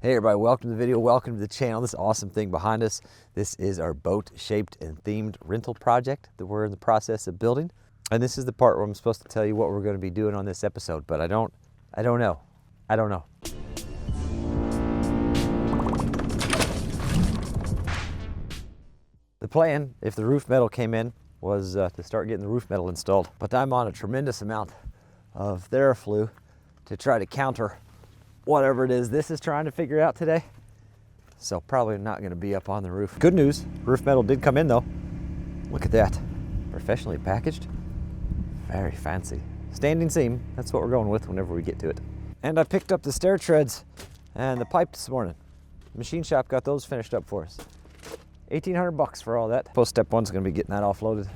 Hey everybody, welcome to the video, welcome to the channel. This awesome thing behind us, this is our boat shaped and themed rental project that we're in the process of building. And this is the part where I'm supposed to tell you what we're going to be doing on this episode, but I don't know. The plan, if the roof metal came in, was to start getting the roof metal installed. But I'm on a tremendous amount of TheraFlu to try to counter whatever it is this is trying to figure out today. So probably not going to be up on the roof. Good news, roof metal did come in though. Look at that, professionally packaged, very fancy. Standing seam, that's what we're going with whenever we get to it. And I picked up the stair treads and the pipe this morning. The machine shop got those finished up for us. 1,800 bucks for all that. Post step one's going to be getting that offloaded.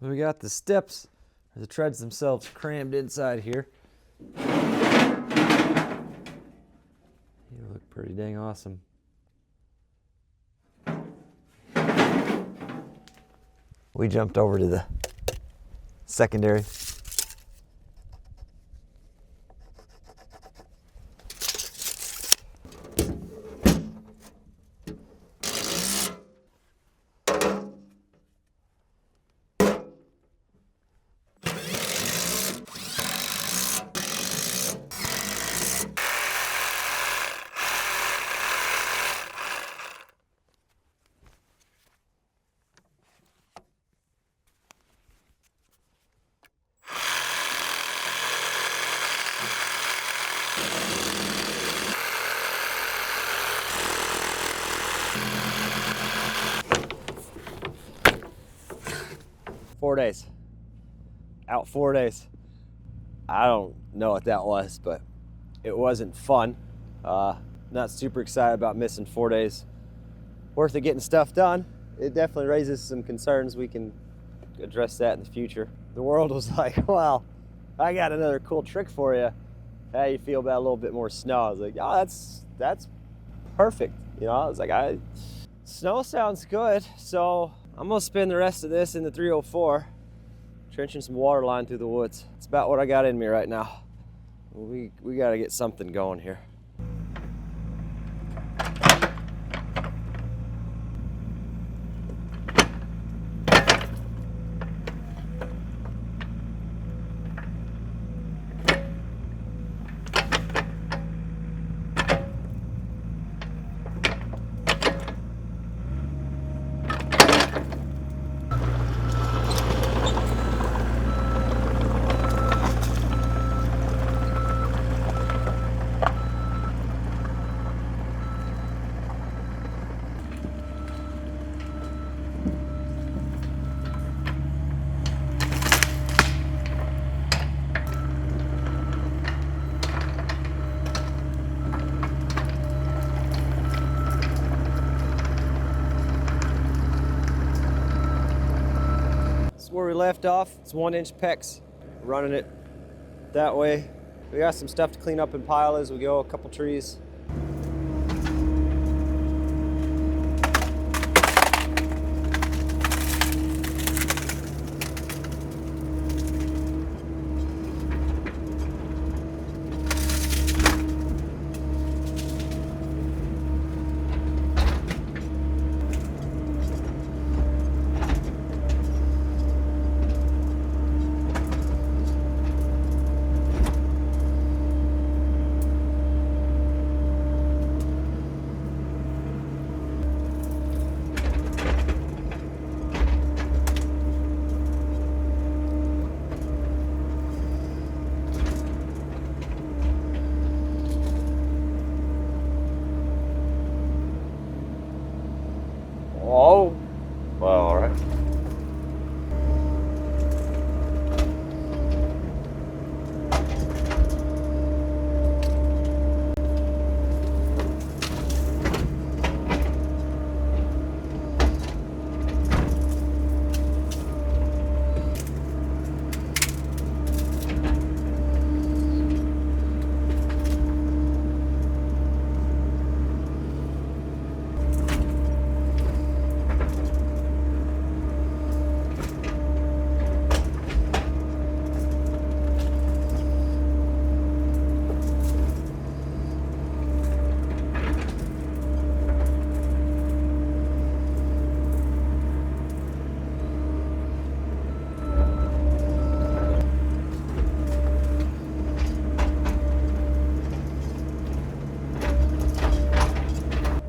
We got the steps, or the treads themselves, crammed inside here. You look pretty dang awesome. We jumped over to the secondary. Four days. Out 4 days. I don't know what that was, but it wasn't fun. Not super excited about missing 4 days worth of getting stuff done. It definitely raises some concerns. We can address that in the future. The world was like, well, I got another cool trick for you. How you feel about a little bit more snow? I was like, oh, that's perfect. You know, I was like, snow sounds good. So I'm gonna spend the rest of this in the 304, trenching some water line through the woods. It's about what I got in me right now. We gotta get something going here. left off. It's 1-inch pecs, running it that way. We got some stuff to clean up and pile as we go, a couple trees. Oh, well, all right.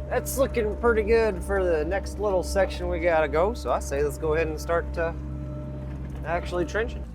That's looking pretty good for the next little section we gotta go. So I say let's go ahead and start actually trenching.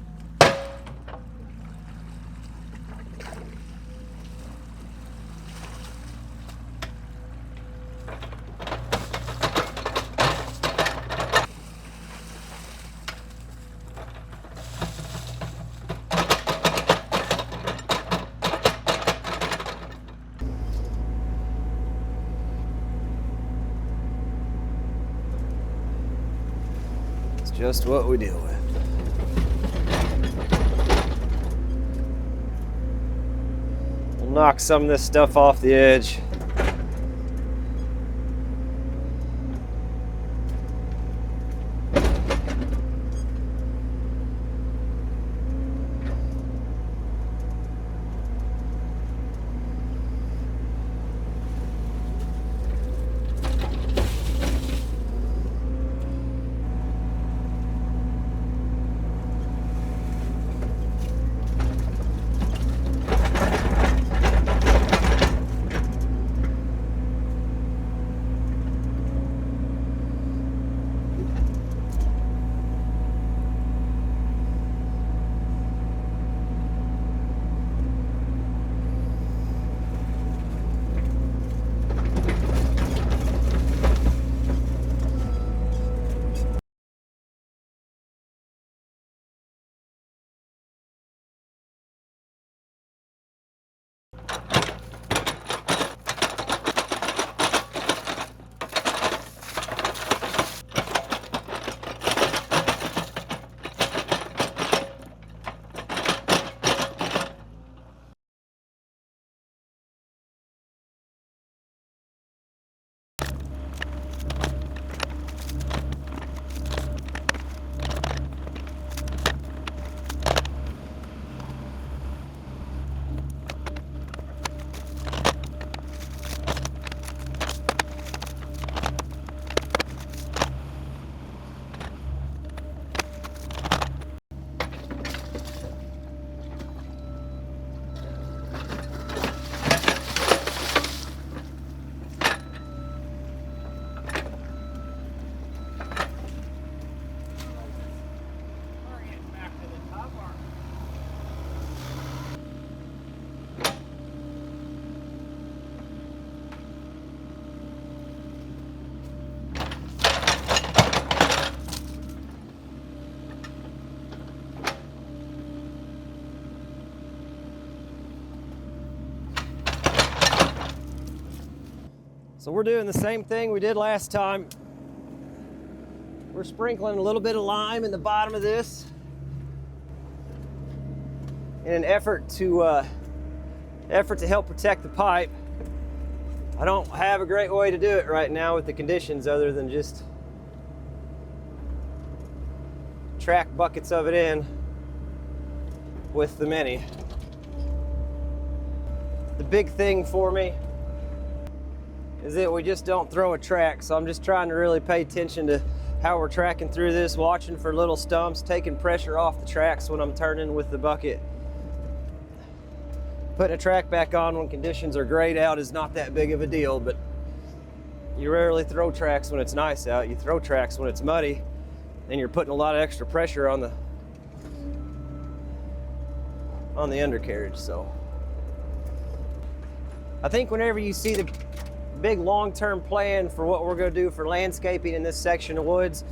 Just what we deal with. We'll knock some of this stuff off the edge. So we're doing the same thing we did last time. We're sprinkling a little bit of lime in the bottom of this. in an effort to help protect the pipe. I don't have a great way to do it right now with the conditions other than just track buckets of it in with the Mini. The big thing for me is that we just don't throw a track, so I'm just trying to really pay attention to how we're tracking through this, watching for little stumps, taking pressure off the tracks when I'm turning with the bucket. Putting a track back on when conditions are grayed out is not that big of a deal, but you rarely throw tracks when it's nice out. You throw tracks when it's muddy, and you're putting a lot of extra pressure on the undercarriage. So I think whenever you see the big long-term plan for what we're going to do for landscaping in this section of woods,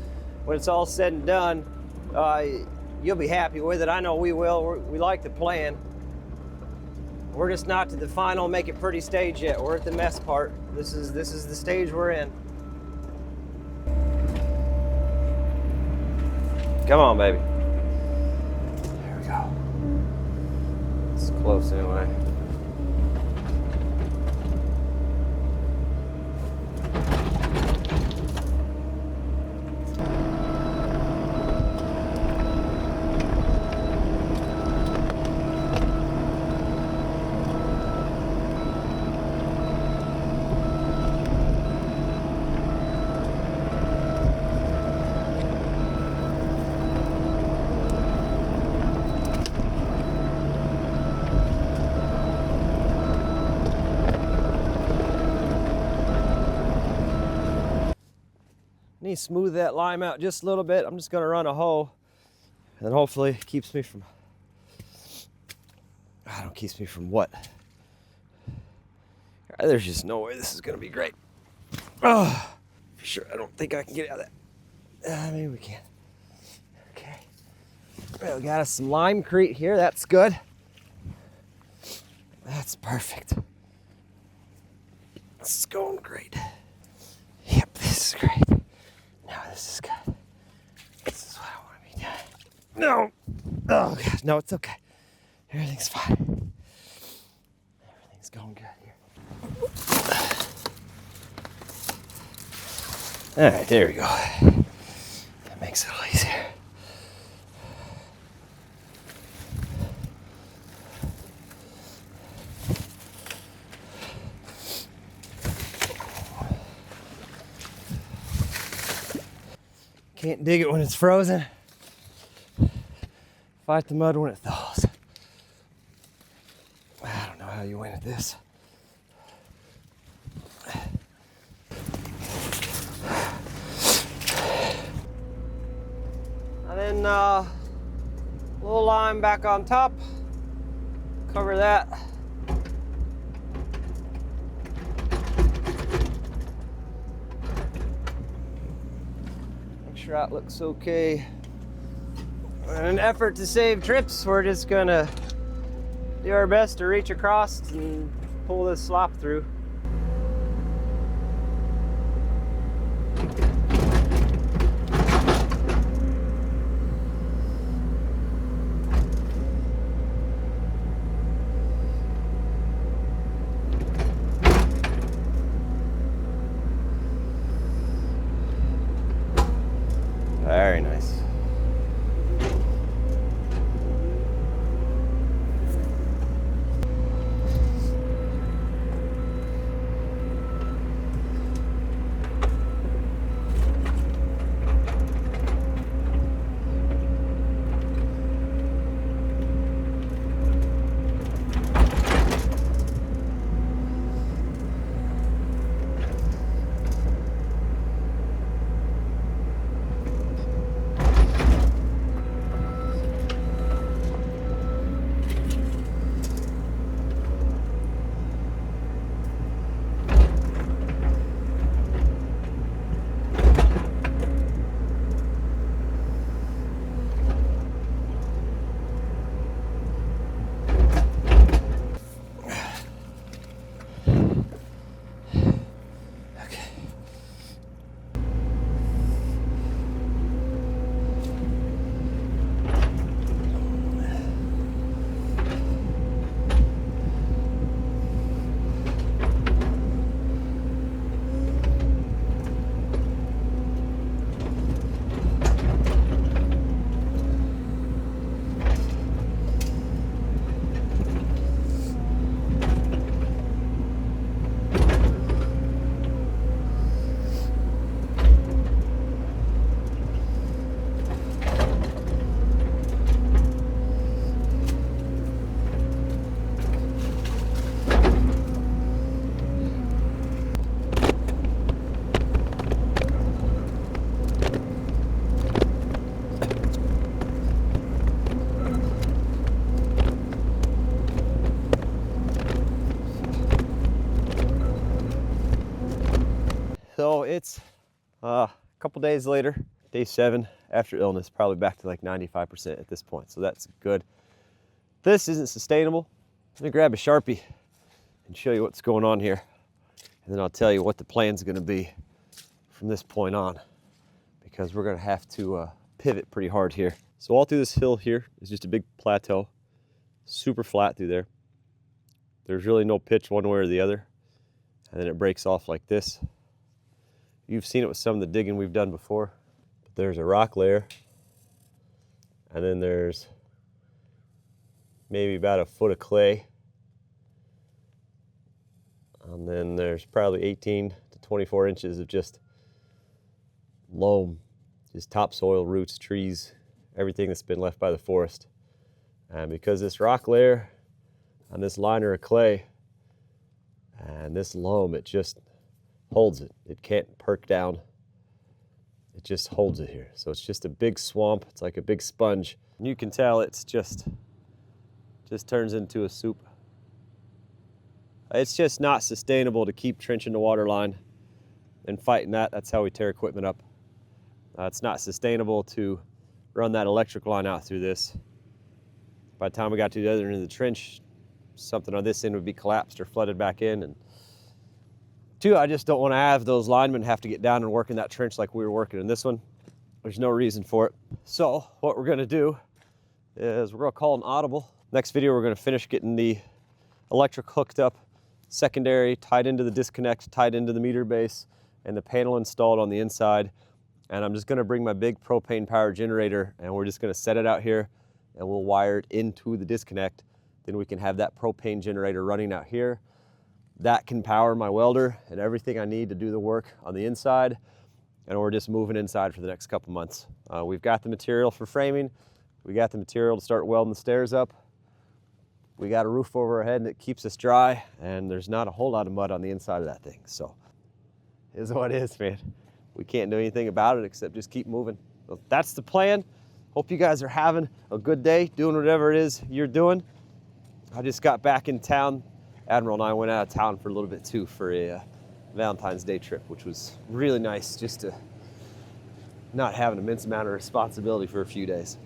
when it's all said and done, you'll be happy with it. I know we will. We like the plan. We're just not to the final make it pretty stage yet. We're at the mess part. This is the stage we're in. Come on, baby. There we go. It's close anyway. Need to smooth that lime out just a little bit. I'm just going to run a hoe, and then hopefully it keeps me from, keeps me from what? There's just no way this is going to be great. Oh, for sure, I don't think I can get out of that. Maybe we can. Okay. Well, we got us some limecrete here. That's good. That's perfect. This is going great. Yep, this is great. Now this is good. This is what I want to be doing. No! Oh gosh, no, it's okay. Everything's fine. Everything's going good here. Alright, there we go. That makes it a little easier. Can't dig it when it's frozen. Fight the mud when it thaws. I don't know how you win at this. And then a little lime back on top. Cover that. That looks okay. In an effort to save trips, we're just gonna do our best to reach across and pull this slop through. Very nice. it's a couple days later, day 7 after illness, probably back to like 95% at this point. So that's good. This isn't sustainable. Let me grab a Sharpie and show you what's going on here. And then I'll tell you what the plan's gonna be from this point on, because we're gonna have to pivot pretty hard here. So all through this hill here is just a big plateau, super flat through there. There's really no pitch one way or the other. And then it breaks off like this. You've seen it with some of the digging we've done before. But there's a rock layer, and then there's maybe about a foot of clay. And then there's probably 18 to 24 inches of just loam, just topsoil, roots, trees, everything that's been left by the forest. And because this rock layer and this liner of clay and this loam, it just holds it. It can't perk down. It just holds it here. So it's just a big swamp. It's like a big sponge. And you can tell it's just turns into a soup. It's just not sustainable to keep trenching the water line and fighting that. That's how we tear equipment up. It's not sustainable to run that electric line out through this. By the time we got to the other end of the trench, something on this end would be collapsed or flooded back in. And 2, I just don't want to have those linemen have to get down and work in that trench like we were working in this one. There's no reason for it. So what we're gonna do is we're gonna call an audible. Next video, we're gonna finish getting the electric hooked up, secondary, tied into the disconnect, tied into the meter base, and the panel installed on the inside. And I'm just gonna bring my big propane power generator, and we're just gonna set it out here, and we'll wire it into the disconnect. Then we can have that propane generator running out here. That can power my welder and everything I need to do the work on the inside. And we're just moving inside for the next couple months. We've got the material for framing. We got the material to start welding the stairs up. We got a roof over our head and it keeps us dry, and there's not a whole lot of mud on the inside of that thing. So it is what it is, man. We can't do anything about it except just keep moving. So that's the plan. Hope you guys are having a good day, doing whatever it is you're doing. I just got back in town. Admiral and I went out of town for a little bit too for a Valentine's Day trip, which was really nice, just to not have an immense amount of responsibility for a few days.